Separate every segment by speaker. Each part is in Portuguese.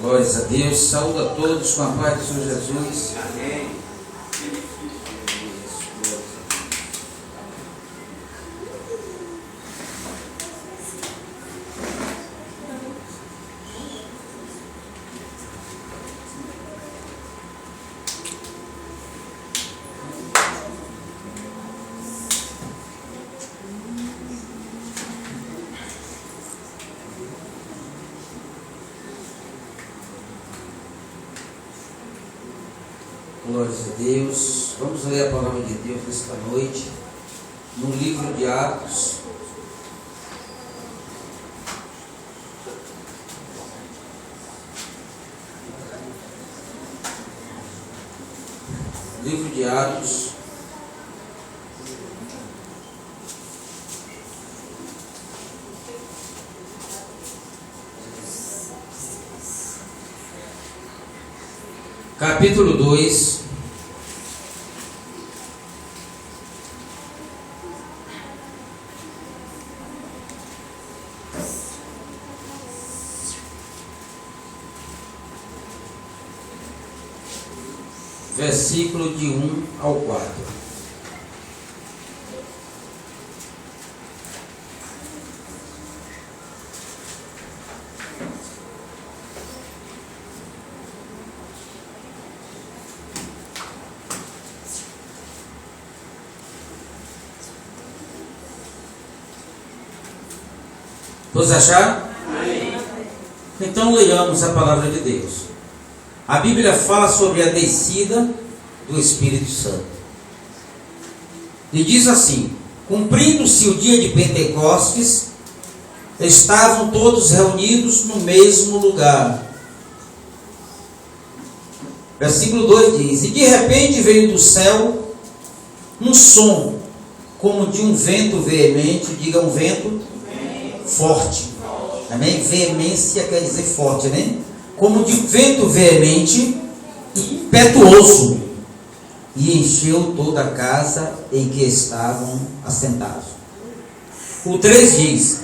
Speaker 1: Glórias a Deus, saúde a todos com a paz do Senhor Jesus.
Speaker 2: Amém.
Speaker 1: Glórias a Deus. Vamos ler a palavra de Deus nesta noite, no livro de Atos. Livro de Atos. Capítulo 2. Versículo de 1 ao 4. Todos acharam?
Speaker 2: Amém.
Speaker 1: Então leiamos a palavra de Deus. A Bíblia fala sobre a descida do Espírito Santo. E diz assim: cumprindo-se o dia de Pentecostes, estavam todos reunidos no mesmo lugar. Versículo 2 diz: e de repente veio do céu um som, como de um vento veemente. Diga, um vento forte. Amém? Veemência quer dizer forte, né? Como de vento veemente e impetuoso, e encheu toda a casa em que estavam assentados. O 3 diz: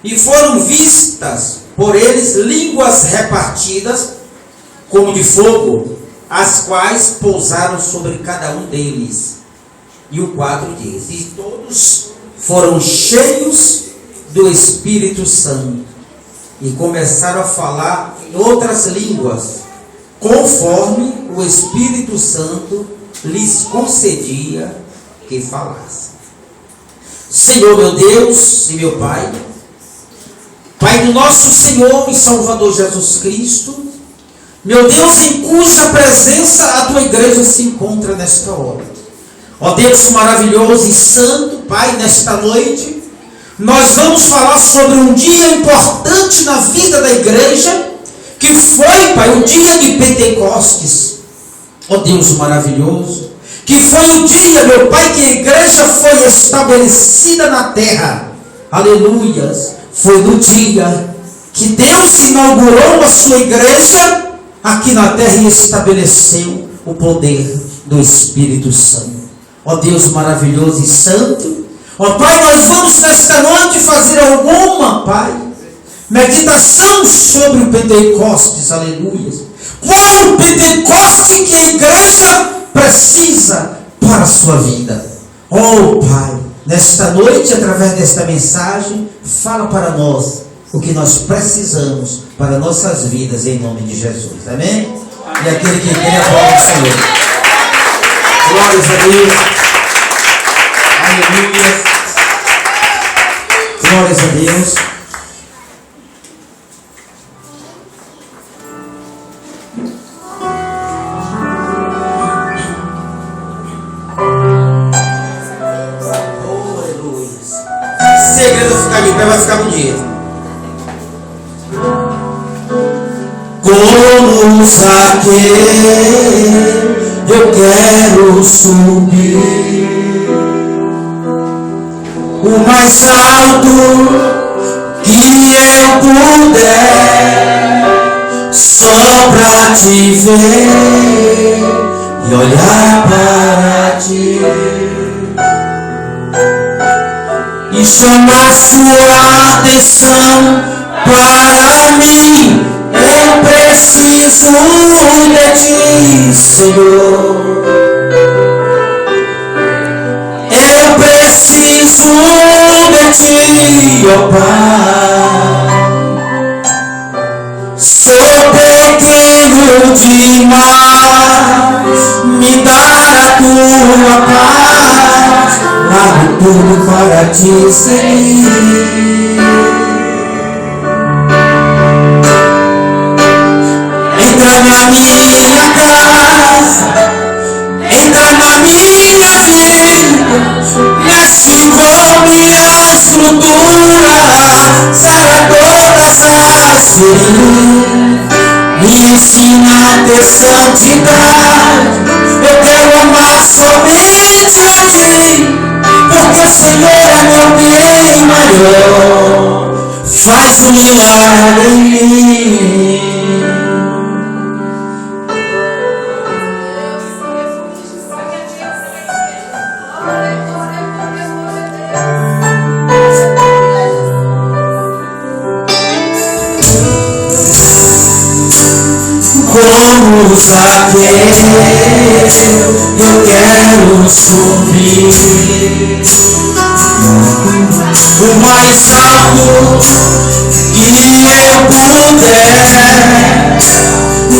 Speaker 1: e foram vistas por eles línguas repartidas como de fogo, as quais pousaram sobre cada um deles. E o 4 diz: e todos foram cheios do Espírito Santo, e começaram a falar em outras línguas, conforme o Espírito Santo lhes concedia que falassem. Senhor meu Deus e meu Pai, Pai do nosso Senhor e Salvador Jesus Cristo, meu Deus, em cuja presença a tua igreja se encontra nesta hora. Ó Deus maravilhoso e santo, Pai, nesta noite nós vamos falar sobre um dia importante na vida da igreja, que foi, Pai, o dia de Pentecostes. Ó Deus maravilhoso, que foi o dia, meu Pai, que a igreja foi estabelecida na terra. Aleluias. Foi no dia que Deus inaugurou a sua igreja aqui na terra e estabeleceu o poder do Espírito Santo. Ó Deus maravilhoso e santo, ó Pai, nós vamos nesta noite fazer alguma, Pai, meditação sobre o Pentecostes. Aleluia. Qual o Pentecoste que a igreja precisa para a sua vida? Oh Pai, nesta noite, através desta mensagem, fala para nós o que nós precisamos para nossas vidas, em nome de Jesus. Amém? E aquele que tem a palavra do Senhor. Glórias a Deus. Aleluia. Glórias a Deus. Oh, aleluia. Se a igreja ficar de pé, vai ficar bonito. Como Zaqueu, eu quero subir o mais alto que eu puder, só pra te ver e olhar para ti e chamar sua atenção para mim. Eu preciso de ti, Senhor. Eu preciso de ti, ó Pai. Sou pequeno demais, me dá a tua paz, largo tudo para te seguir. Entra na minha casa, entra na minha vida, mexe com minha estrutura, sara todas as feridas, me ensina a ter santidade. Eu quero amar somente a ti, porque o Senhor é meu bem maior. Faz um milagre em mim. Como Zaqueu, eu quero subir o mais alto que eu puder,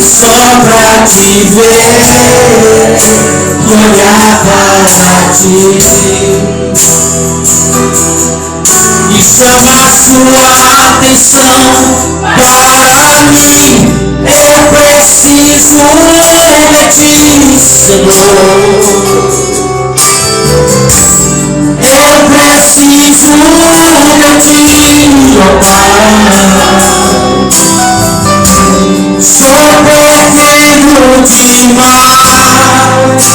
Speaker 1: só pra te ver e olhar para ti e chamar sua atenção para mim. Eu preciso de ti, Senhor. Eu preciso de ti, ó Pai. Sou pequeno demais,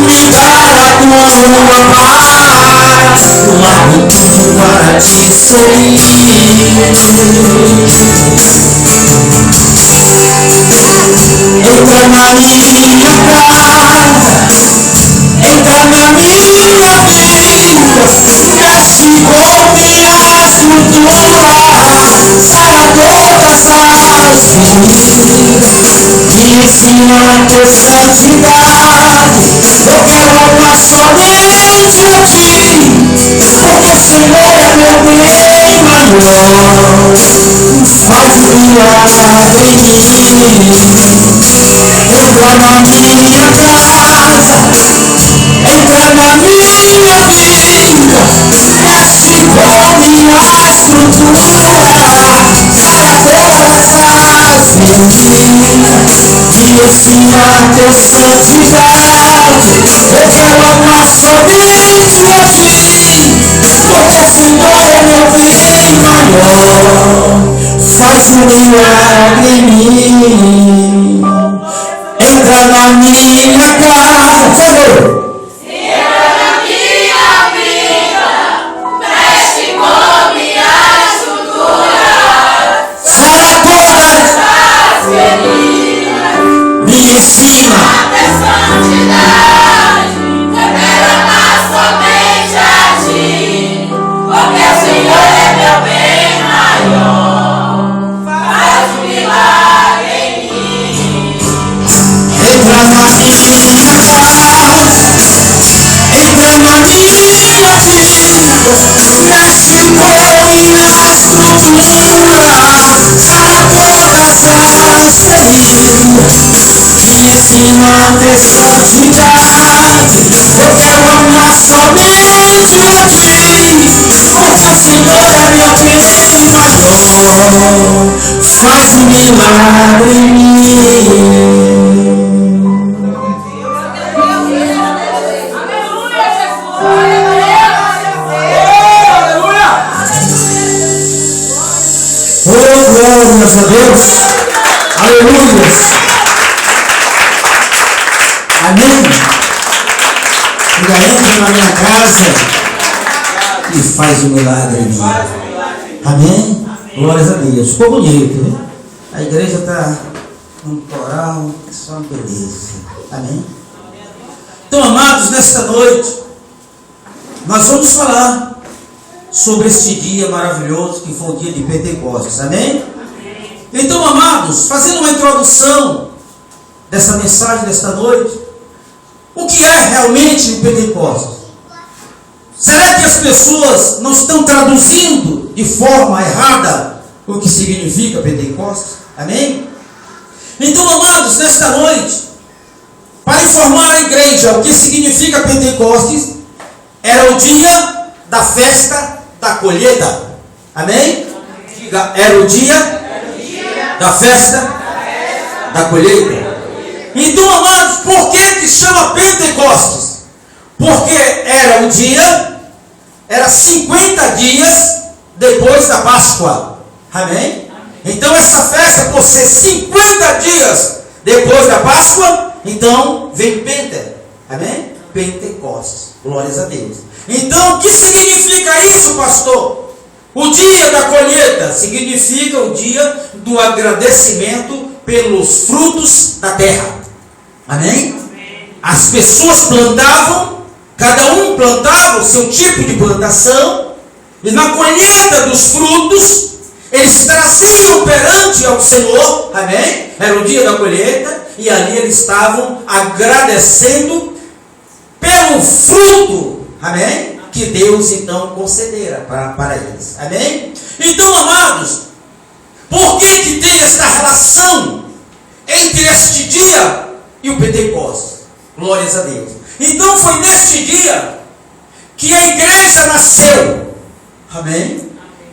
Speaker 1: me dá a tua paz, largo tudo para te seguir. Entra na minha casa, entra na minha vida, mexe com minha estrutura, sara todas as feridas, me ensina a ter santidade. Eu quero amar somente a ti, porque o Senhor é meu bem maior. Faz um milagre em mim. Entra na minha casa, entra na minha vida, mexe com minha estrutura, sara todas as feridas, me ensina a ter santidade. Eu quero amar somente a ti, porque o Senhor é meu bem maior. Faz um milagre em mim. Entra na minha casa, Senhor.
Speaker 2: Entra na minha vida, mexe com minha estrutura,
Speaker 1: Sara todas
Speaker 2: as feridas,
Speaker 1: me ensina
Speaker 2: a ter santidade. Eu quero amar somente a ti, porque o Senhor é meu bem maior. Faz um milagre em mim.
Speaker 1: Entra na minha casa, entra na minha vida, mexe com minha estrutura, sara todas as feridas, me ensina a ter santidade. Eu quero amar somente a ti, porque o Senhor é meu bem maior. Faz um milagre em mim. Oh, glórias a Deus. Aleluia. Amém. Diga, entra na minha casa e faz um milagre em mim. Amém. Glórias a Deus. Ficou bonito, né? A igreja está num coral, só uma beleza. Amém. Então, amados, nesta noite nós vamos falar sobre esse dia maravilhoso que foi o dia de Pentecostes. Amém? Então, amados, amados, fazendo uma introdução dessa mensagem desta noite, o que é realmente o Pentecostes? Será que as pessoas não estão traduzindo de forma errada o que significa Pentecostes? Amém? Então, amados, nesta noite, para informar a igreja o que significa Pentecostes, era o dia da festa da colheita. Amém? Diga, era o dia da festa da colheita. Então, amados, por que chama Pentecostes? Porque era o dia, era 50 dias depois da Páscoa. Amém? Então, essa festa, por ser 50 dias depois da Páscoa, então vem Pente. Amém? Pentecostes. Glórias a Deus. Então, o que significa isso, pastor? O dia da colheita significa o dia do agradecimento pelos frutos da terra. Amém? As pessoas plantavam, cada um plantava o seu tipo de plantação, e na colheita dos frutos, eles traziam perante ao Senhor, amém? Era o dia da colheita, e ali eles estavam agradecendo pelo fruto, amém? Que Deus então concedera para eles, amém? Então, amados, por que tem esta relação entre este dia e o Pentecostes? Glórias a Deus. Então foi neste dia que a igreja nasceu, amém?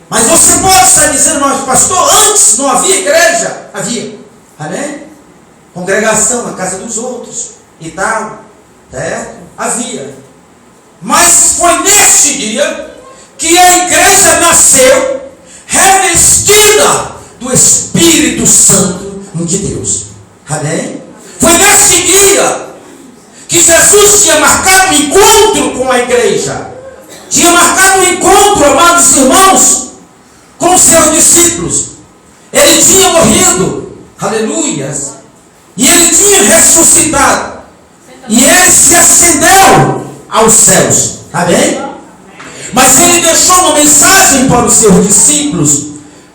Speaker 1: Mas você pode estar dizendo, mas pastor, antes não havia igreja? Havia, amém? Congregação na casa dos outros e tal, certo? Havia. Mas foi neste dia que a igreja nasceu revestida do Espírito Santo de Deus, amém? Foi neste dia que Jesus tinha marcado um encontro com a igreja, tinha marcado um encontro, amados irmãos, com os seus discípulos. Ele tinha morrido, aleluias, e ele tinha ressuscitado, e ele se ascendeu aos céus, amém? Mas ele deixou uma mensagem para os seus discípulos.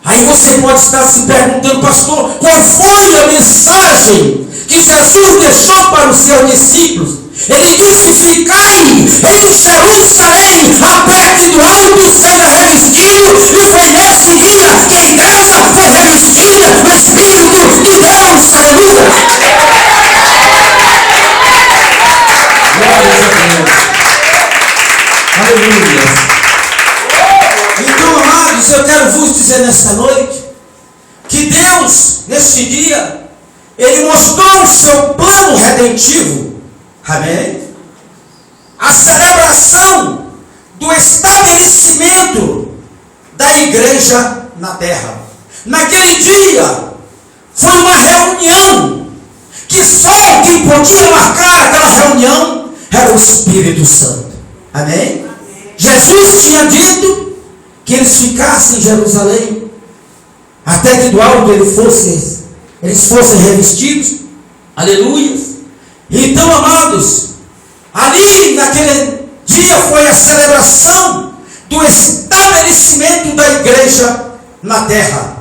Speaker 1: Aí você pode estar se perguntando, pastor, qual foi a mensagem que Jesus deixou para os seus discípulos? Ele disse, ficai em Jerusalém, aperte do alto, seja revestido. E foi nesse dia que a igreja foi revestida do Espírito de Deus, aleluia. Glória a Deus, aleluia. Então, amados, eu quero vos dizer nesta noite que Deus, neste dia, Ele mostrou o seu plano redentivo, amém? A celebração do estabelecimento da igreja na terra. Naquele dia, foi uma reunião que só quem podia marcar aquela reunião era o Espírito Santo, amém? Jesus tinha dito que eles ficassem em Jerusalém, até que do alto eles fossem revestidos, aleluia. Então, amados, ali naquele dia foi a celebração do estabelecimento da igreja na terra,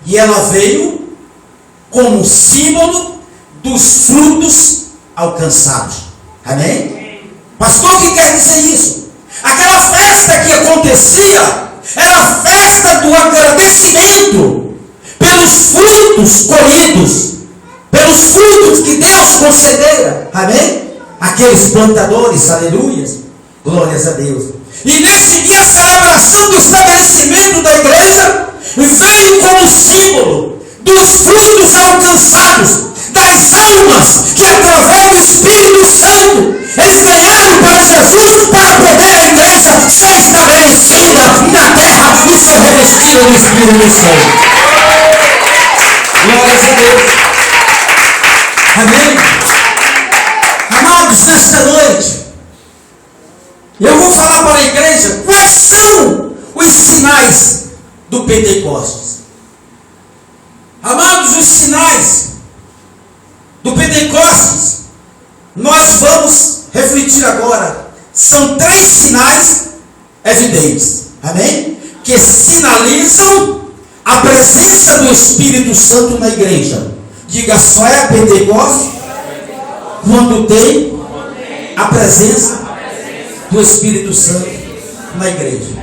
Speaker 1: e ela veio como símbolo dos frutos alcançados, amém? Pastor, o que quer dizer isso? Aquela festa que acontecia era a festa do agradecimento pelos frutos colhidos, pelos frutos que Deus concedera, amém? Aqueles plantadores, aleluias, glórias a Deus. E nesse dia a celebração do estabelecimento da igreja veio como símbolo dos frutos alcançados, das almas que através do Espírito Santo eles ganharam para Jesus, para poder a igreja ser estabelecida na terra e ser revestida do Espírito Santo. Glórias a Deus. Amém? Amados, nesta noite eu vou falar para a igreja quais são os sinais do Pentecostes. Amados, os sinais do Pentecostes, nós vamos refletir agora. São 3 sinais evidentes, amém? Que sinalizam a presença do Espírito Santo na igreja. Diga, só é a Pentecostes quando tem a presença do Espírito Santo na igreja.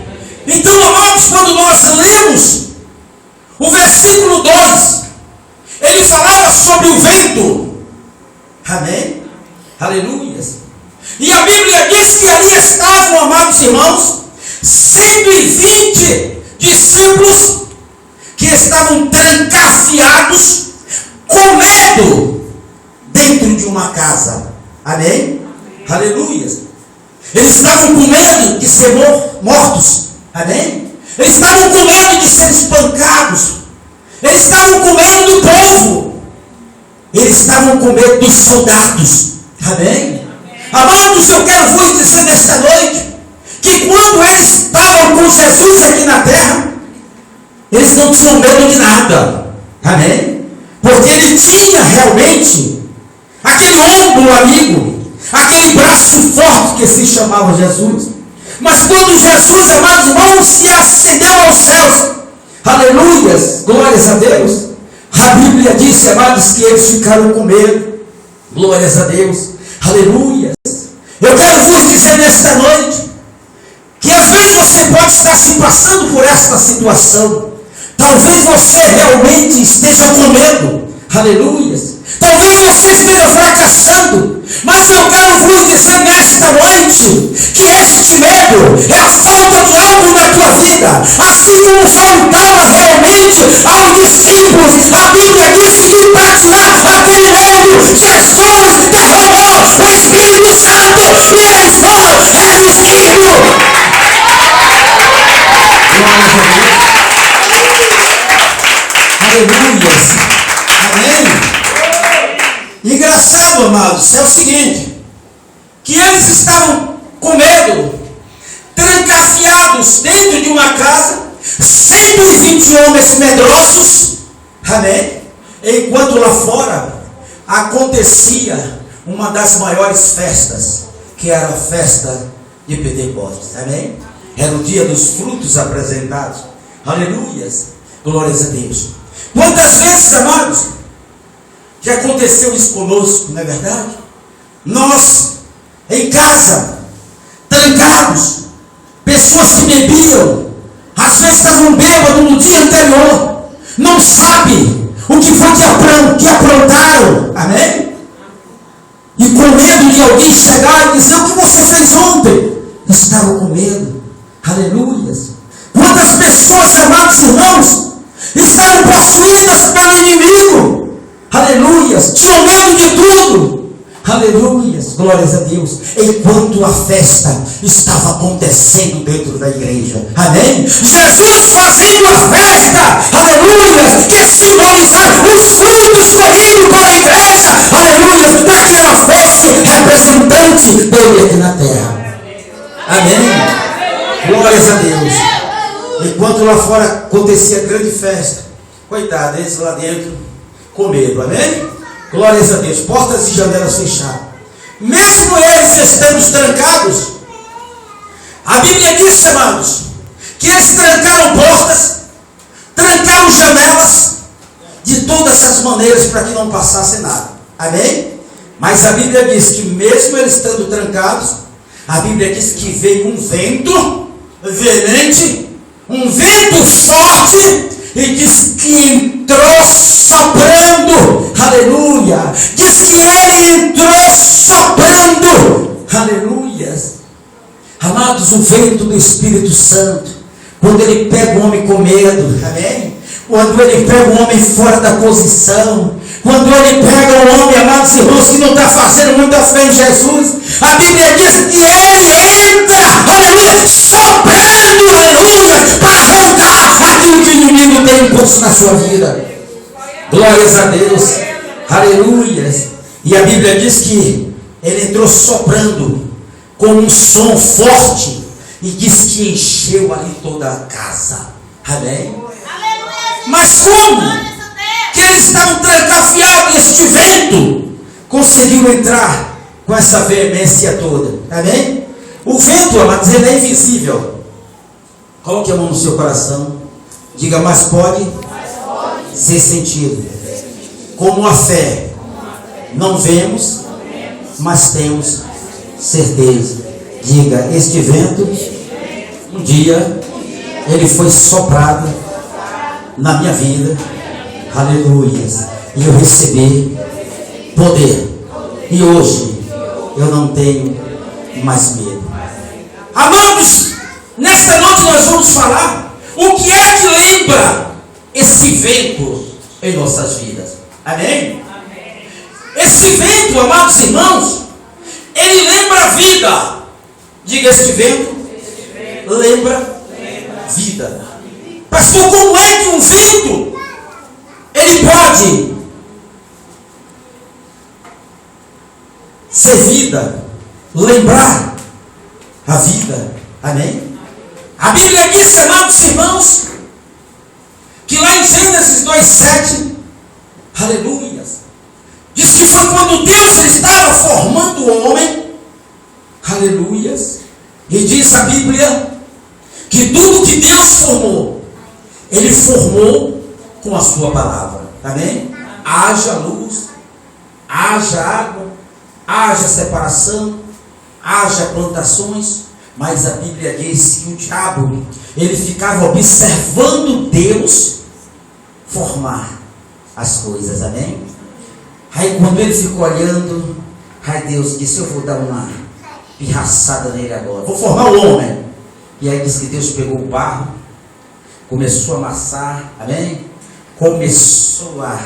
Speaker 1: Então, amados, quando nós lemos o versículo 12, ele falava sobre o vento. Amém? Aleluias. E a Bíblia diz que ali estavam, amados irmãos, 120 discípulos que estavam trancafiados com medo dentro de uma casa. Amém? Aleluias. Eles estavam com medo de ser mortos. Amém? Eles estavam com medo de ser espancados. Eles estavam com medo do povo. Eles estavam com medo dos soldados. Amém? Amados, eu quero vos dizer nesta noite que quando eles estavam com Jesus aqui na terra, eles não tinham medo de nada. Amém? Porque ele tinha realmente aquele ombro amigo, aquele braço forte que se chamava Jesus. Mas quando Jesus, amados irmãos, se ascendeu aos céus, aleluias, glórias a Deus, a Bíblia disse, amados, que eles ficaram com medo. Glórias a Deus, aleluias. Eu quero vos dizer nesta noite que às vezes você pode estar se passando por esta situação. Talvez você realmente esteja com medo. Aleluias. Talvez você esteja fracassando. Mas eu quero vos dizer nesta noite que este medo é a falta de algo na tua vida. Assim como faltava realmente aos discípulos, a Bíblia disse que para tirar aquele medo, Jesus derramou o Espírito Santo e eles foram revestidos. Aleluias. Amém. Engraçado, amados, é o seguinte, que eles estavam com medo, trancafiados dentro de uma casa, 120 homens medrosos, amém? Enquanto lá fora acontecia uma das maiores festas, que era a festa de Pentecostes, amém? Era o dia dos frutos apresentados, aleluias, glórias a Deus. Quantas vezes, amados, que aconteceu isso conosco, não é verdade? Nós, em casa, trancados, pessoas que bebiam, às vezes estavam bêbados no dia anterior, não sabe o que foi que aprontaram, amém? E com medo de alguém chegar e dizer, o que você fez ontem? Estavam com medo, aleluias. Quantas pessoas, amados irmãos, estavam possuídas pelo inimigo, aleluias, tinham medo de tudo, aleluias, glórias a Deus, enquanto a festa estava acontecendo dentro da igreja, amém? Jesus fazendo a festa, aleluias, que simbolizava os frutos corridos para a igreja, aleluias, para que ela fosse representante dele aqui na terra, amém? Glórias a Deus. Enquanto lá fora acontecia grande festa, coitado, eles lá dentro com medo, amém? Glórias a Deus, portas e janelas fechadas. Mesmo eles estando trancados, a Bíblia diz, amados, que eles trancaram portas, trancaram janelas, de todas as maneiras para que não passasse nada, amém? Mas a Bíblia diz que mesmo eles estando trancados, a Bíblia diz que veio um vento veemente, um vento forte, e diz que entrou soprando, aleluia, diz que ele entrou soprando, aleluias. Amados, o vento do Espírito Santo, quando ele pega o homem com medo, amém? Quando ele pega o homem fora da posição, quando ele pega o homem, amados irmãos, que não está fazendo muita fé em Jesus, a Bíblia diz que ele entra, aleluia, soprando, aleluia, para arrancar aquilo que o inimigo tem imposto na sua vida. Glórias a Deus, aleluias. E a Bíblia diz que ele entrou soprando com um som forte e diz que encheu ali toda a casa, amém? Mas como que eles estavam trancafiados, este vento conseguiu entrar com essa veemência toda, amém? O vento, amados, ele é invisível. Coloque a mão no seu coração Diga, mas pode ser sentido. Como a fé. Não vemos, mas temos certeza. Diga, este vento, um dia, ele foi soprado na minha vida. Aleluia. E eu recebi poder. E hoje, eu não tenho mais medo. Amados, nesta noite nós vamos falar o que é que lembra esse vento em nossas vidas. Amém? Esse vento, amados irmãos, ele lembra a vida. Diga, este vento lembra vida. Pastor, como é que um vento ele pode ser vida, lembrar a vida? Amém? A Bíblia diz, amados irmãos, que lá em Gênesis 2:7, aleluia, diz que foi quando Deus estava formando o homem, aleluia, e diz a Bíblia que tudo que Deus formou, ele formou com a sua palavra. Amém? Haja luz, haja água, haja separação, haja plantações. Mas a Bíblia diz que o diabo, ele ficava observando Deus formar as coisas. Amém? Aí quando ele ficou olhando, aí Deus disse, eu vou dar uma pirraçada nele agora, vou formar o homem. E aí diz que Deus pegou o barro, começou a amassar. Amém? Começou a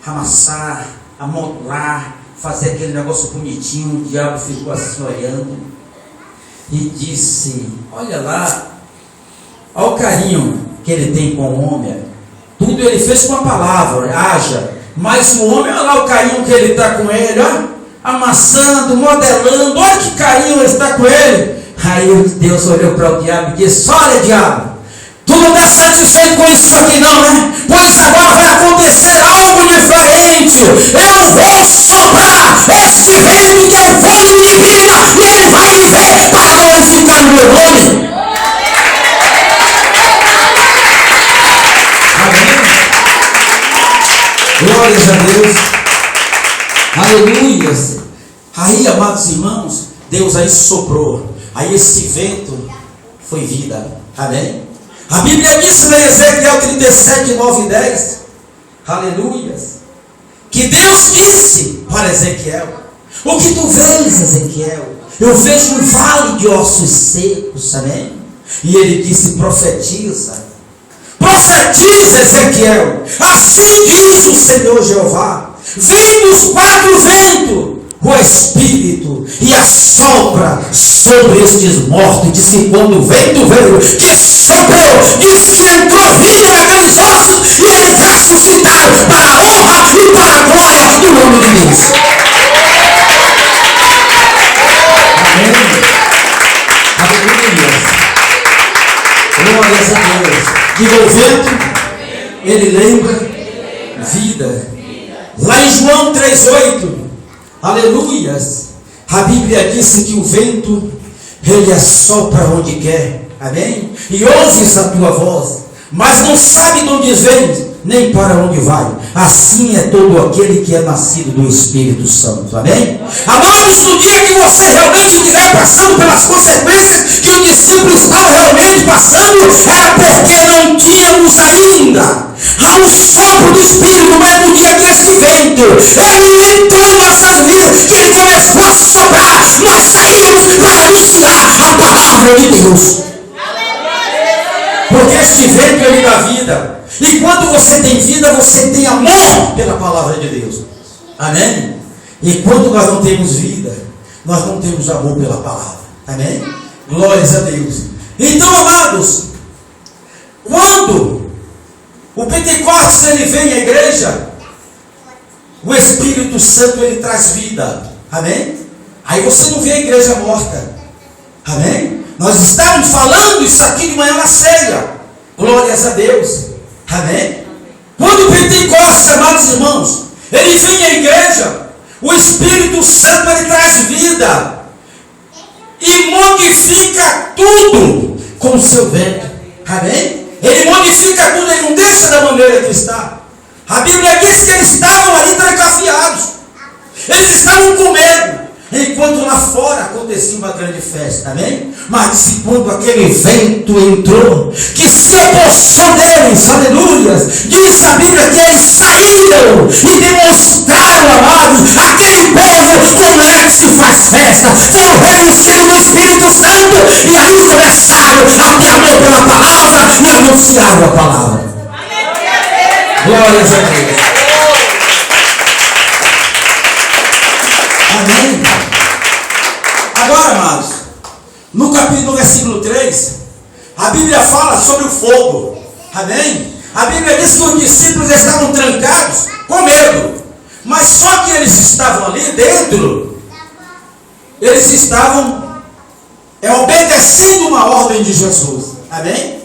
Speaker 1: amassar, a modular, fazer aquele negócio bonitinho. O diabo ficou assim olhando e disse, olha lá, olha o carinho que ele tem com o homem. Tudo ele fez com a palavra, haja. Mas o homem, olha lá o carinho que ele está com ele, ó, amassando, modelando, olha que carinho ele está com ele. Aí Deus olhou para o diabo e disse, olha diabo, tu não está satisfeito com isso aqui não, né? Pois agora vai acontecer algo diferente. Eu vou soprar este vento que é fome de vida, e ele vai viver para glorificar o meu nome. Amém? Glórias a Deus. Aleluia. Aí, amados irmãos, Deus aí soprou. Aí esse vento foi vida. Amém? A Bíblia diz em Ezequiel 37, 9 e 10, aleluia, que Deus disse para Ezequiel, o que tu vês, Ezequiel? Eu vejo um vale de ossos secos. Amém? E ele disse, profetiza, Ezequiel, assim diz o Senhor Jeová, vem dos quatro ventos o Espírito e assopra sobre estes mortos. Diz que quando o vento veio, que soprou, diz que entrou vida naqueles ossos, e eles ressuscitaram para a honra e para a glória do nome de Deus. Amém? Aleluia. Glórias a Deus. Diga, o vento, ele lembra vida. Lá em João 3:8, aleluias, a Bíblia disse que o vento, ele assopra onde quer. Amém? E ouves a tua voz, mas não sabe de onde vem, nem para onde vai. Assim é todo aquele que é nascido do Espírito Santo. Amém? Amados, no dia que você realmente estiver passando pelas consequências que os discípulos estavam realmente passando, era porque não tínhamos ainda um sopro do Espírito. Mas no dia que este vento, ele entrou em nossas vidas, que ele começou a soprar, nós saímos para anunciar a palavra de Deus. Porque este vento, ele dá vida. E quando você tem vida, você tem amor pela palavra de Deus. Amém? E quando nós não temos vida, nós não temos amor pela palavra. Amém? Glórias a Deus. Então, amados, quando o Pentecostes ele vem à igreja, o Espírito Santo ele traz vida. Amém? Aí você não vê a igreja morta. Amém? Nós estávamos falando isso aqui de manhã na ceia. Glórias a Deus. Amém? Quando o Pentecostes, amados irmãos, ele vem à igreja, o Espírito Santo ele traz vida e modifica tudo com o seu vento. Amém? Ele modifica tudo, ele não deixa da maneira que está. A Bíblia diz que eles estavam ali trancafiados. Eles estavam com medo. Enquanto lá fora acontecia uma grande festa, amém? Mas quando aquele vento entrou, que se apossou deles, aleluia, diz a Bíblia que eles saíram e demonstraram, amados, aquele povo como é que se faz festa. Foi o revestido do Espírito Santo e aí começaram a ter amor pela palavra e anunciaram a palavra. Glórias a Deus. Amém? Agora, amados, no versículo 3, a Bíblia fala sobre o fogo. Amém? A Bíblia diz que os discípulos estavam trancados com medo. Mas só que eles estavam ali dentro, eles estavam obedecendo uma ordem de Jesus. Amém?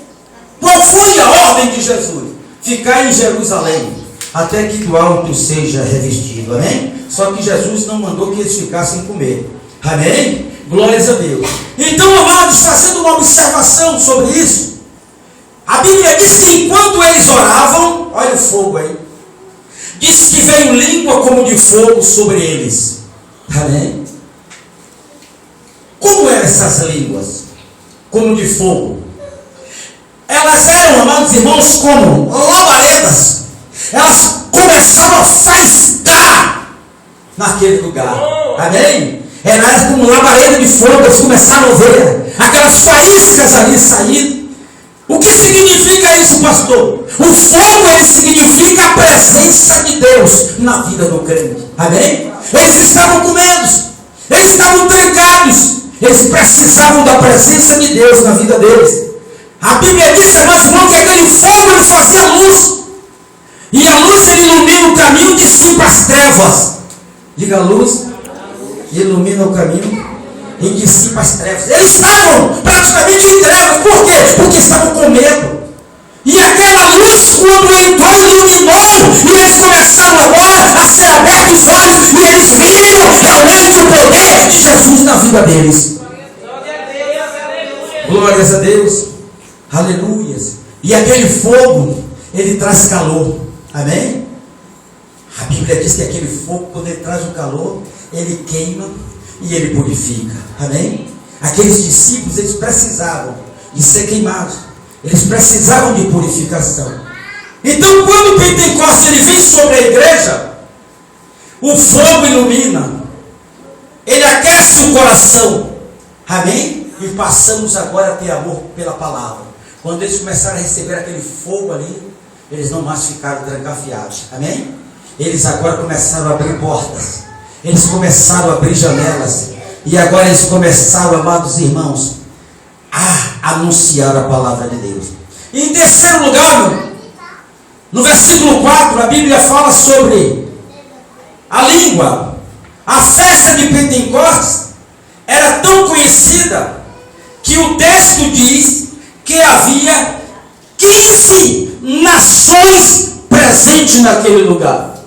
Speaker 1: Qual foi a ordem de Jesus? Ficar em Jerusalém, até que do alto seja revestido. Amém? Só que Jesus não mandou que eles ficassem com medo. Amém? Glórias a Deus. Então, amados, fazendo uma observação sobre isso, a Bíblia diz que enquanto eles oravam, olha o fogo aí, diz que veio língua como de fogo sobre eles. Amém? Como eram essas línguas? Como de fogo. Elas eram, amados irmãos, como labaredas. Elas começavam a faiscar naquele lugar. Amém? Era como labareda de fogo. Eles começaram a ver aquelas faíscas ali saindo. O que significa isso, pastor? O fogo, ele significa a presença de Deus na vida do crente. Amém? Eles estavam com medo. Eles estavam trancados. Eles precisavam da presença de Deus na vida deles. A Bíblia diz, amados irmãos, que aquele fogo ele fazia luz. E a luz ele ilumina o caminho, dissipa as trevas. Diga, a luz ilumina o caminho e dissipa as trevas. Eles estavam praticamente em trevas. Por quê? Porque estavam com medo. E aquela luz, quando entrou, iluminou. E eles começaram agora a ser abertos os olhos. E eles viram realmente o poder de Jesus na vida deles. Glórias a Deus. Aleluias. E aquele fogo, ele traz calor. Amém? A Bíblia diz que aquele fogo, quando ele traz o calor, ele queima e ele purifica. Amém? Aqueles discípulos, eles precisavam de ser queimados. Eles precisavam de purificação. Então, quando o Pentecostes ele vem sobre a igreja, o fogo ilumina. Ele aquece o coração. Amém? E passamos agora a ter amor pela palavra. Quando eles começaram a receber aquele fogo ali, eles não mais ficaram trancafiados. Amém? Eles agora começaram a abrir portas. Eles começaram a abrir janelas. E agora eles começaram, amados irmãos, a anunciar a palavra de Deus. E em terceiro lugar, no versículo 4, a Bíblia fala sobre a língua. A festa de Pentecostes era tão conhecida que o texto diz que havia 15 nações presentes naquele lugar.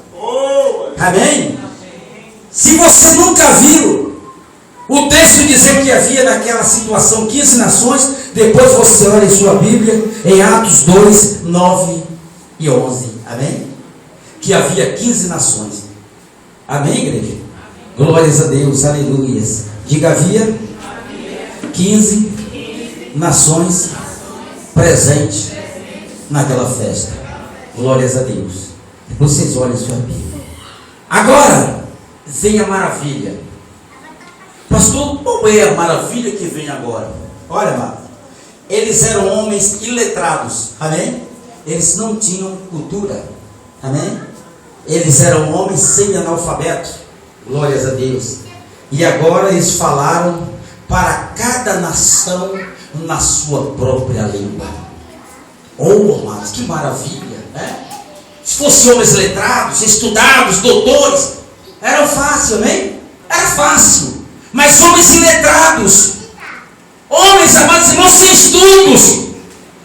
Speaker 1: Amém? Se você nunca viu o texto dizer que havia naquela situação 15 nações, depois você olha em sua Bíblia, em Atos 2, 9 e 11. Amém? Que havia 15 nações. Amém, igreja? Glórias a Deus, aleluias. Diga, havia 15 nações presentes naquela festa. Glórias a Deus. Vocês olhem sua Bíblia. Agora vem a maravilha. Pastor, qual é a maravilha que vem agora? Olha, amado, eles eram homens iletrados. Amém? Eles não tinham cultura. Amém? Eles eram homens semi-analfabetos. Glórias a Deus. E agora eles falaram para cada nação na sua própria língua. Oh, amados, que maravilha, né? Se fossem homens letrados, estudados, doutores, era fácil, amém? Era fácil. Mas homens iletrados, homens, amados irmãos, sem estudos,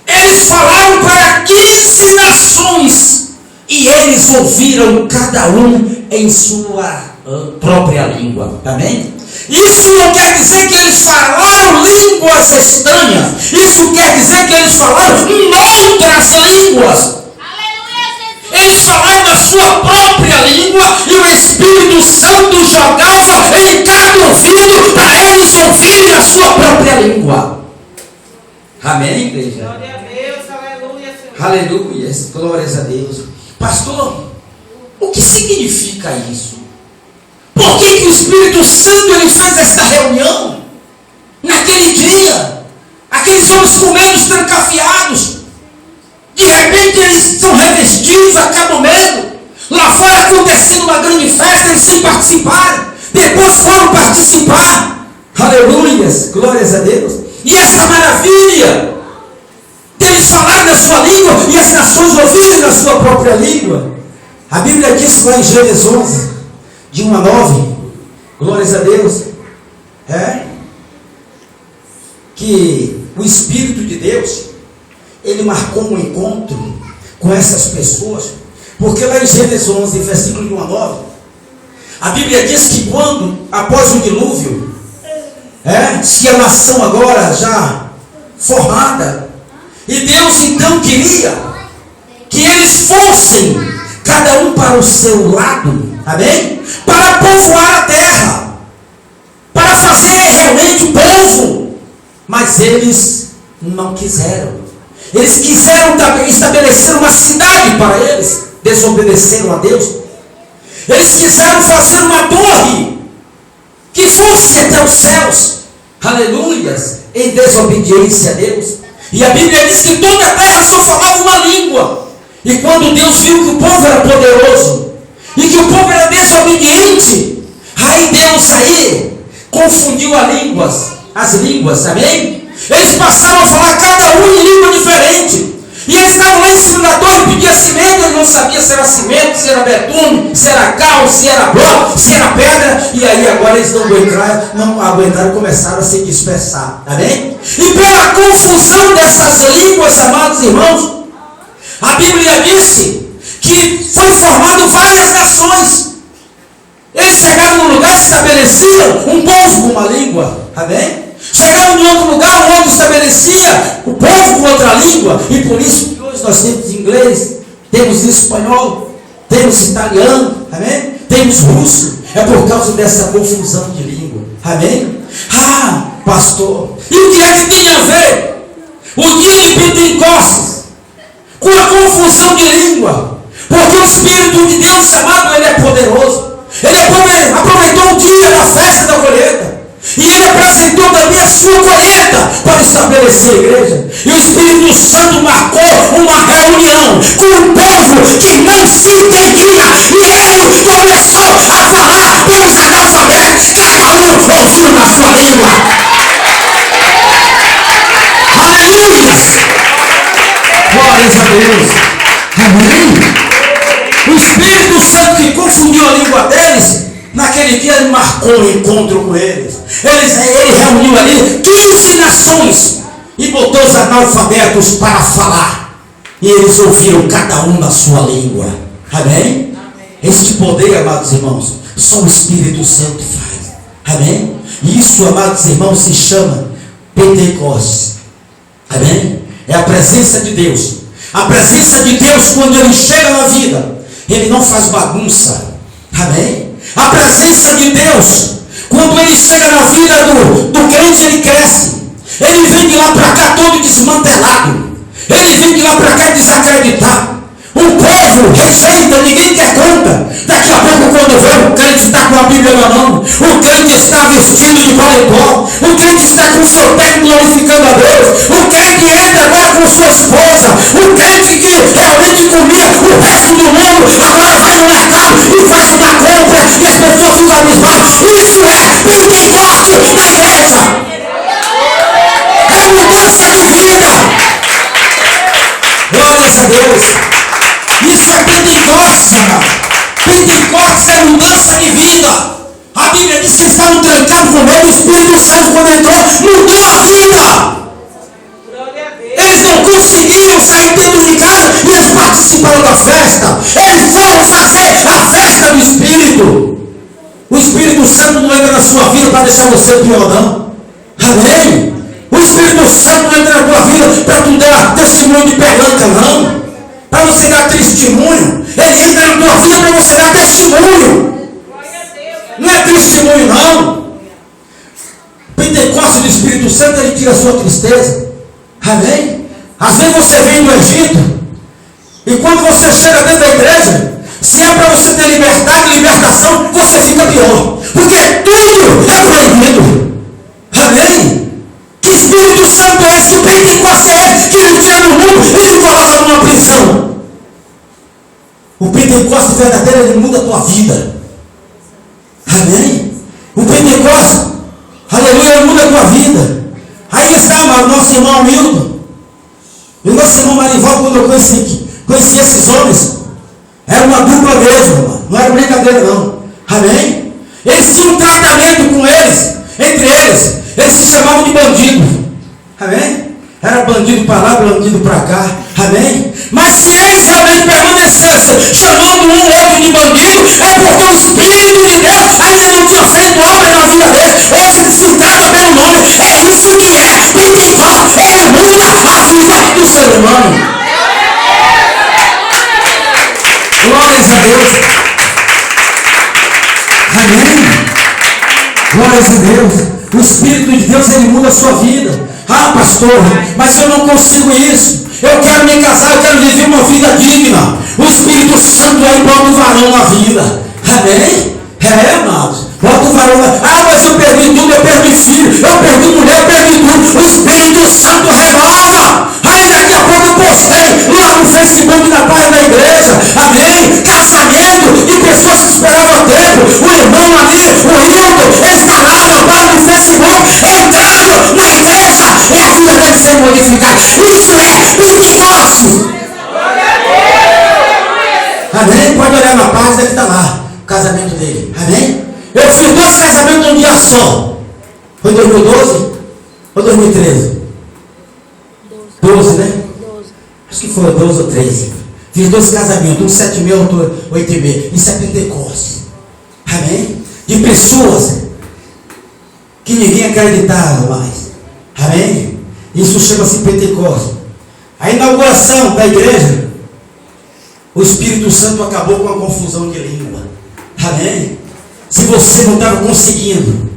Speaker 1: eles falaram para 15 nações e eles ouviram cada um em sua própria língua. Amém? Isso não quer dizer que eles falaram línguas estranhas. Isso quer dizer que eles falaram outras línguas. Eles falaram na sua própria língua e o Espírito Santo jogava em cada ouvido para eles ouvirem a sua própria língua. Amém, igreja?
Speaker 2: Glória a Deus, aleluia, Senhor.
Speaker 1: Aleluia, glórias a Deus. Pastor, o que significa isso? Por que o Espírito Santo ele fez esta reunião? Naquele dia, aqueles homens com medos trancafiados, de repente eles são revestidos, acabam medo. Lá fora acontecendo uma grande festa, eles sem participarem. Depois foram participar. Aleluias, glórias a Deus. E essa maravilha, eles falaram na sua língua e as nações ouviram na sua própria língua. A Bíblia diz lá em Gênesis 11, de 1 a 9, glórias a Deus, que o Espírito de Deus, ele marcou um encontro com essas pessoas, porque lá em Gênesis 11, versículo de 1 a 9, a Bíblia diz que quando, após o dilúvio, se a nação agora já formada, e Deus então queria que eles fossem, cada um para o seu lado, amém? Para povoar a terra, para fazer realmente o povo, mas eles não quiseram. Eles quiseram estabelecer uma cidade para eles, desobedeceram a Deus. Eles quiseram fazer uma torre que fosse até os céus, aleluias, em desobediência a Deus. E a Bíblia diz que toda a terra só falava uma língua. E quando Deus viu que o povo era poderoso e que o povo era desobediente, aí Deus confundiu as línguas, amém? Eles passaram a falar cada um em língua diferente. E eles estavam lá em cima da torre e pediam cimento. Ele não sabia se era cimento, se era betume, se era cal, se era bloco, se era pedra. E aí agora eles não aguentaram e começaram a se dispersar, amém? E pela confusão dessas línguas, amados irmãos, a Bíblia disse que foi formado várias nações. Eles chegaram num lugar e estabeleciam um povo com uma língua, amém? Chegaram em outro lugar, o outro estabelecia o povo com outra língua. E por isso que hoje nós temos inglês, temos espanhol, temos italiano, amém? Temos russo. É por causa dessa confusão de língua, amém? Ah, pastor, e o que é que tem a ver o dia de Pentecostes com a confusão de língua? Porque o Espírito de Deus, amado, ele é poderoso. Ele aproveitou o dia da festa da colheita e ele apresentou também a sua colheita para estabelecer a igreja. E o Espírito Santo marcou uma reunião com um povo que não se entendia. E ele começou a falar para os analfabetos, cada um ouviu na sua língua. Aleluia! Glórias a Deus. Amém? O Espírito Santo que confundiu a língua deles, naquele dia ele marcou um encontro com eles. Ele reuniu ali 15 nações e botou os analfabetos para falar. E eles ouviram cada um na sua língua. Amém? Este poder, amados irmãos, só o Espírito Santo faz. Amém? E isso, amados irmãos, se chama Pentecostes. Amém? É a presença de Deus. A presença de Deus, quando ele chega na vida, ele não faz bagunça. Amém? A presença de Deus, quando ele chega na vida do crente, ele cresce. Ele vem de lá para cá todo desmantelado. Ele vem de lá para cá desacreditado. O povo rejeita, ninguém quer conta. Daqui a pouco, quando vê, o crente está com a Bíblia na mão, o crente está vestido de paletó, o crente está com o seu terno glorificando a Deus, o crente entra agora com sua esposa, o crente que realmente comia o resto do mundo, agora vai no mercado e faz uma compra e as pessoas ficam abismadas. Isso é Pentecoste na igreja. É mudança de vida. Glórias a Deus. Isso é Pentecostes, amado. Pentecostes é mudança de vida. A Bíblia diz que eles estavam trancados com medo. O Espírito Santo, quando entrou, mudou a vida. Eles não conseguiam sair dentro de casa e eles participaram da festa. Eles foram fazer a festa do Espírito. O Espírito Santo não entra na sua vida para deixar você pior, não. Amém? O Espírito Santo não entra na tua vida para tu dar testemunho de pelanca, não. Para você dar testemunho. Ele entra na tua vida para você dar testemunho. Não é testemunho, não. Pentecostes do Espírito Santo, ele tira a sua tristeza. Amém? Às vezes você vem do Egito, e quando você chega dentro da igreja, se é para você ter liberdade, libertação, você fica pior. Porque tudo é proibido. Amém? Que Espírito Santo é esse? O Pentecostes é esse que ele tira no mundo e te coloca numa prisão. O Pentecostes verdadeiro, ele muda a tua vida. Amém? O Pentecostes, aleluia, ele muda a tua vida. Aí está o nosso irmão Milton e o nosso irmão Marival. Quando eu conheci esses homens, era uma dupla mesmo, não era brincadeira, não. Amém? Eles tinham um tratamento com eles, entre eles se chamavam de bandido. Amém? Era bandido para lá, bandido para cá. Amém? Mas se eles realmente permanecessem chamando um outro de bandido, é porque o Espírito de Deus ainda não tinha feito obra na vida deles. Eles se tratam pelo nome. É isso que é Pentecostes. Ele muda a vida do ser humano. Glórias a Deus. Amém? Glórias a Deus. O Espírito de Deus, ele muda a sua vida. Ah, pastor, mas eu não consigo isso. Eu quero me casar, eu quero viver uma vida digna. O Espírito Santo aí bota o varão na vida. Amém? Amados. Bota o varão na vida. Ah, mas eu perdi tudo, eu perdi filho, eu perdi mulher, eu perdi tudo. O Espírito Santo renova. Aí daqui a pouco eu postei lá no Facebook da página da igreja. Amém? Casamento de pessoas que esperavam tempo. O irmão ali, o Hilton, ele está lá na página do Facebook, entrando na igreja e a vida deve ser modificada. Isso é Pentecostes. Amém? Pode olhar na página, deve estar lá o casamento dele. Amém? Eu fiz 2 casamentos num dia só. Foi 2012 ou 2013? 12, né? Acho que foi 12 ou 13. Fiz 2 casamentos, um 7,5, outro 8,5. Isso é Pentecostes. Amém? De pessoas que ninguém acreditava mais. Amém? Isso chama-se Pentecostes. A inauguração da igreja, o Espírito Santo acabou com a confusão de língua. Amém? Se você não estava conseguindo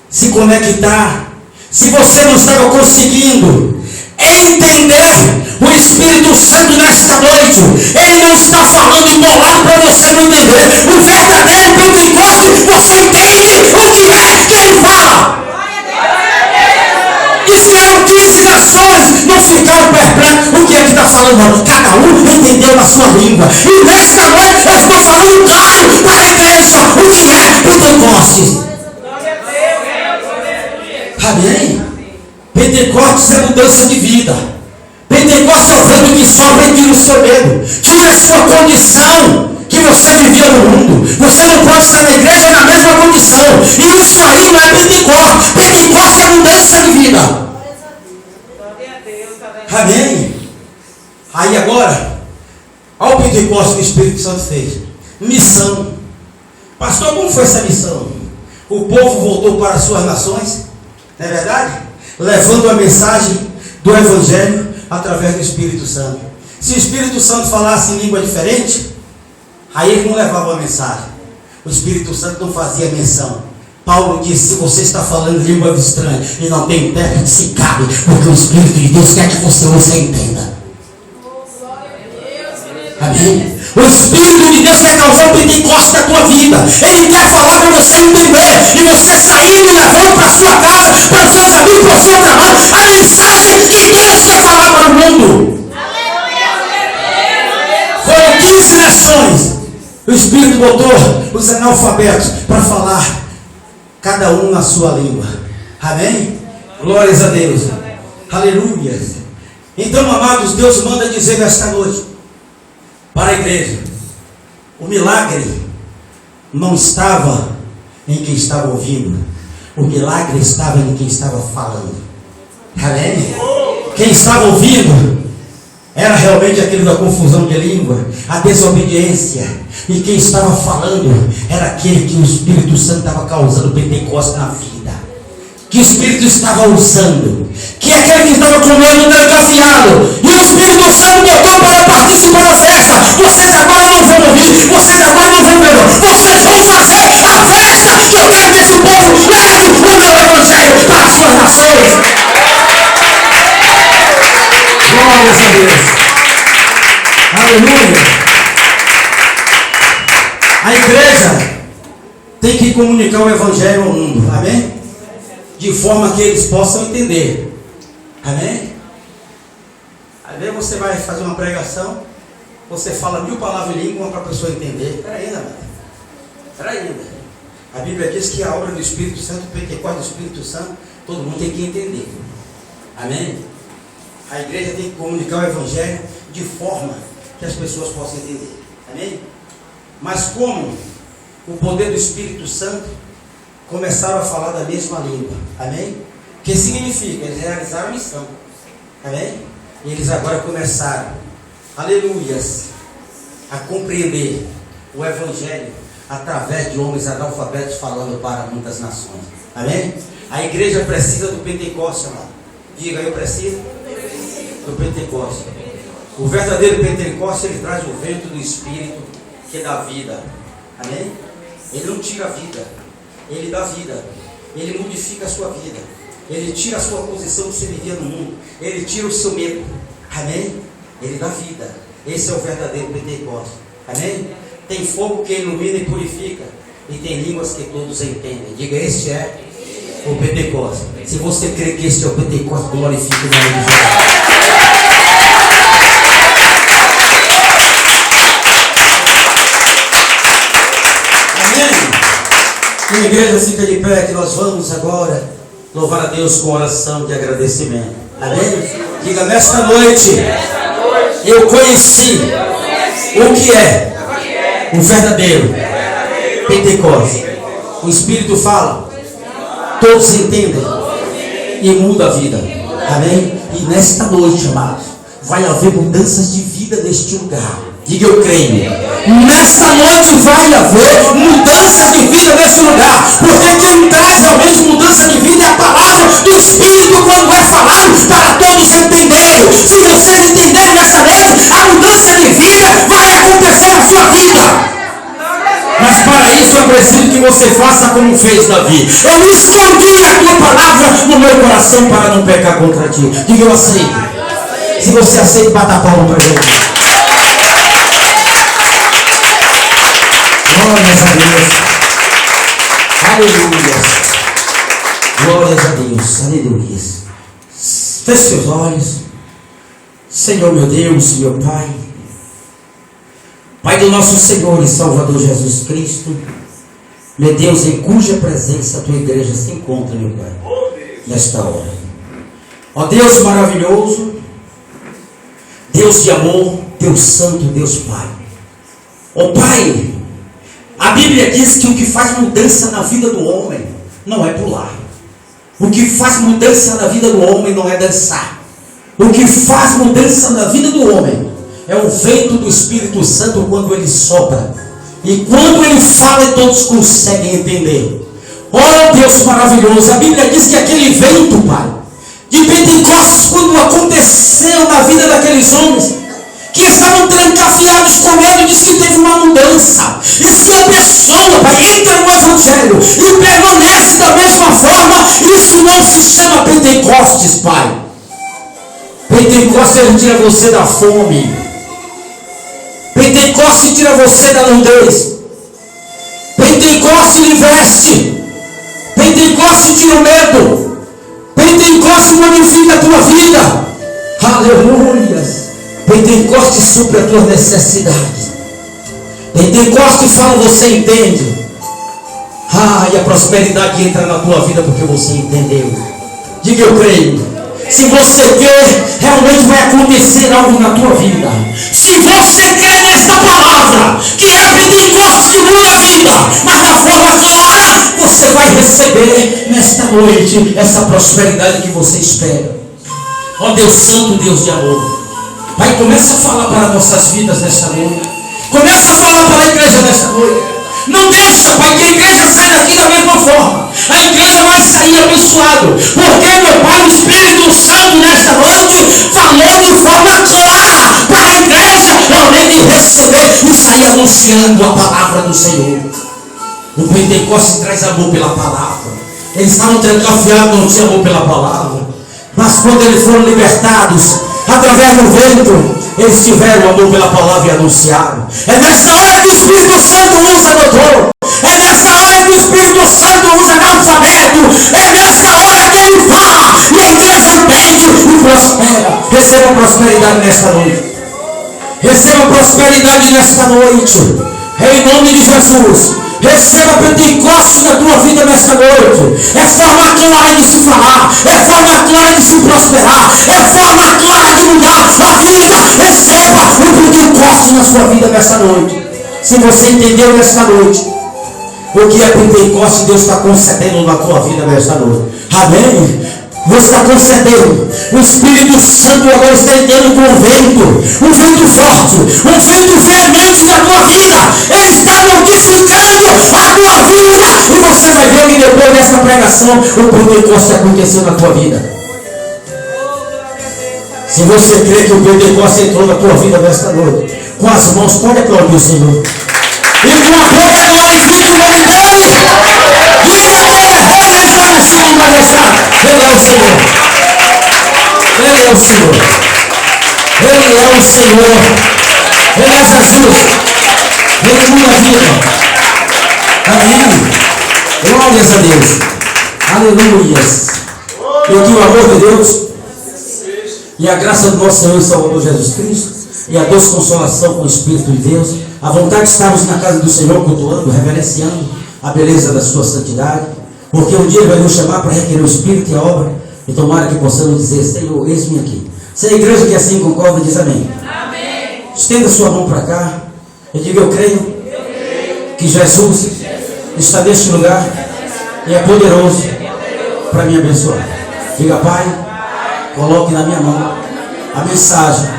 Speaker 1: se conectar, se você não estava conseguindo entender o Espírito Santo nesta noite, ele não está falando embolado para você não entender. O verdadeiro Pentecostes, você entende o que é que ele fala. Disseram 15 nações, não ficaram perplexos. O que ele está falando? Não. Cada um entendeu na sua língua. E nesta noite eu estou falando claro para a igreja o que é Pentecostes. Amém? Pentecostes é mudança de vida. Pentecostes é o vento que sopra e tira o seu medo, tira a sua condição que você vivia no mundo. Você não pode estar na igreja na mesma condição. E isso aí não é Pentecostes. Pentecostes é mudança de vida. Amém? Aí agora, olha o Pentecostes que o Espírito Santo fez. Missão. Pastor, como foi essa missão? O povo voltou para as suas nações, não é verdade? Levando a mensagem do Evangelho através do Espírito Santo. Se o Espírito Santo falasse em língua diferente, aí ele não levava a mensagem. O Espírito Santo não fazia menção. Paulo disse: se você está falando língua estranha e não tem intérprete, se cabe, porque o Espírito de Deus quer que você entenda. Amém? O Espírito de Deus quer causar o Pentecostes da tua vida. Ele quer falar para você entender. E você saindo e levando para a sua casa, para os seus amigos, para o seu trabalho, a mensagem que Deus quer falar para o mundo. Foram 15 nações. O Espírito botou os analfabetos para falar, cada um na sua língua. Amém? Glórias a Deus. Aleluia. Então, amados, Deus manda dizer nesta noite para a igreja: o milagre não estava em quem estava ouvindo, o milagre estava em quem estava falando. Amém? Quem estava ouvindo era realmente aquele da confusão de língua, a desobediência, E quem estava falando era aquele que o Espírito Santo estava causando Pentecostes na vida, que o Espírito estava usando, que é aquele que estava comendo trancafiado, e o Espírito Santo botou para participar da festa. Vocês agora não vão ouvir, vocês agora não vão ver, vocês vão fazer a festa que eu quero que esse povo leve o meu evangelho para as suas nações. Glórias a Deus. Aleluia. A igreja tem que comunicar o evangelho ao mundo, amém? De forma que eles possam entender, amém? Às vezes você vai fazer uma pregação, você fala 1000 palavras em língua para a pessoa entender. Espera ainda. A Bíblia diz que a obra do Espírito Santo, o Pentecostes do Espírito Santo, todo mundo tem que entender, amém? A igreja tem que comunicar o evangelho de forma que as pessoas possam entender, amém? Mas como o poder do Espírito Santo, começaram a falar da mesma língua, amém? O que significa? Eles realizaram a missão, amém? E eles agora começaram, aleluias, a compreender o evangelho através de homens analfabetos falando para muitas nações, amém? A igreja precisa do Pentecostes, amado. Diga, eu preciso do Pentecostes. O verdadeiro Pentecostes, ele traz o vento do Espírito que dá vida, amém? Ele não tira a vida, ele dá vida, ele modifica a sua vida, ele tira a sua posição que você vivia no mundo, ele tira o seu medo, amém? Ele dá vida. Esse é o verdadeiro Pentecostes, amém? Tem fogo que ilumina e purifica, e tem línguas que todos entendem. Diga, este é o Pentecostes. Se você crê que este é o Pentecostes, glorifique o nome de Jesus. A igreja fica de pé, que nós vamos agora louvar a Deus com oração de agradecimento, amém? Diga, nesta noite eu conheci o que é o verdadeiro Pentecostes. O Espírito fala, todos entendem e muda a vida, amém? E nesta noite, amados, vai haver mudanças de vida neste lugar. Diga, eu creio. Nesta noite vai haver mudanças de vida neste lugar, porque quem traz realmente mudança de vida é a palavra do Espírito quando é falado para todos entenderem. Se vocês entenderem nesta noite, a mudança de vida vai acontecer na sua vida. Mas para isso é preciso que você faça como fez Davi. Eu escondi a tua palavra no meu coração para não pecar contra ti. Diga, eu aceito. Se você aceita, bata a palma para ele. Glórias a Deus. Aleluia. Glórias a Deus. Aleluia. Feche seus olhos. Senhor meu Deus, meu Pai. Pai do nosso Senhor e Salvador Jesus Cristo. Meu Deus, em cuja presença a tua igreja se encontra, meu Pai. Nesta hora. Ó Deus maravilhoso. Deus de amor. Deus santo, Deus Pai. Ó Pai. A Bíblia diz que o que faz mudança na vida do homem não é pular. O que faz mudança na vida do homem não é dançar. O que faz mudança na vida do homem é o vento do Espírito Santo quando ele sopra. E quando ele fala, todos conseguem entender. Oh Deus maravilhoso, a Bíblia diz que aquele vento, Pai, de Pentecostes, quando aconteceu na vida daqueles homens que estavam trancafiados com medo, diz que teve uma mudança. E se a pessoa, Pai, entra no Evangelho e permanece da mesma forma, isso não se chama Pentecostes, Pai. Pentecostes ele tira você da fome. Pentecostes tira você da nudez. Pentecostes investe. Pentecostes tira o medo. Pentecostes modifica a tua vida. Aleluia. Pentecostes supre as tuas necessidades. Pentecostes fala, você entende. E a prosperidade entra na tua vida porque você entendeu. Diga, eu creio. Se você crê, realmente vai acontecer algo na tua vida. Se você crê nesta palavra, que é a Pentecostes que muda a vida, mas da forma clara, você vai receber nesta noite essa prosperidade que você espera. Ó Deus santo, Deus de amor. Pai, começa a falar para nossas vidas nesta noite. Começa a falar para a igreja nessa noite. Não deixa, Pai, que a igreja saia daqui da mesma forma. A igreja vai sair abençoado. Porque, meu Pai, o Espírito Santo nesta noite falou de forma clara para a igreja realmente receber e sair anunciando a palavra do Senhor. O Pentecostes traz amor pela palavra. Eles estavam trancafiados, não tinham amor pela palavra. Mas quando eles foram libertados, através do vento, eles tiveram amor pela palavra e anunciaram. É nessa hora que o Espírito Santo usa doutor. É nessa hora que o Espírito Santo usa analfabeto. É nessa hora que ele fala e a igreja entende e prospera. Receba prosperidade nesta noite. Receba prosperidade nesta noite. Em nome de Jesus. Receba Pentecostes na tua vida nesta noite. É forma clara de se falar. É forma clara de se prosperar. É forma clara de mudar a vida. Receba o Pentecostes na sua vida nesta noite. Se você entendeu nesta noite o que é Pentecostes, Deus está concedendo na tua vida nesta noite. Amém? Deus está concedendo. O Espírito Santo agora está entrando com um vento forte, um vento veemente na tua vida. Ele está modificando a tua vida. E você vai ver que depois dessa pregação, o Pentecostes aconteceu na tua vida. Se você crê que o Pentecostes entrou na tua vida nesta noite, com as mãos, pode aplaudir o Senhor. E com a boca glorifique o nome dele. Diga que ele é rei, ele está vestido em majestade. Ele é o Senhor. Ele é o Senhor. Ele é o Senhor. Ele é Jesus. Ele muda a vida. Amém. Glórias a Deus. Aleluias. E que o amor de Deus e a graça do nosso Senhor e Salvador Jesus Cristo e a doce consolação com o Espírito de Deus, a vontade de estarmos na casa do Senhor cultuando, reverenciando a beleza da sua santidade, porque um dia Ele vai nos chamar para requerer o Espírito e a obra, e tomara que possamos dizer: Senhor, eis-me aqui. Se a igreja que assim concorda, diz amém. Amém. Estenda sua mão para cá e diga: eu creio que Jesus está neste lugar e é poderoso para me abençoar. Diga: Pai, coloque na minha mão a mensagem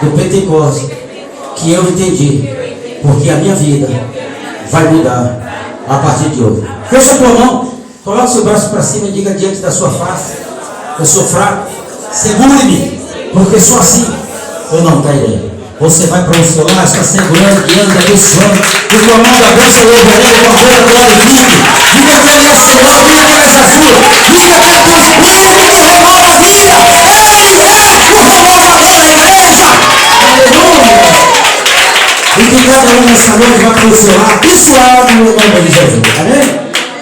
Speaker 1: do Pentecostes que eu entendi, porque a minha vida vai mudar a partir de hoje. Fecha a tua mão, coloque seu braço para cima e diga diante da sua face: eu sou fraco, segure-me, porque só assim eu não cairei. Você vai para o seu lar, está segurando, guiando, abençoando, e com a mão da bênção eu verei com a boca glorifique. Diga que Ele é Senhor, diga que Ele é Jesus, diga que é Deus, Ele que renova a vida, Ele é o renovador da igreja. Aleluia! E que cada um nessa noite vai para o seu lar, abençoado no nome de Jesus. Amém?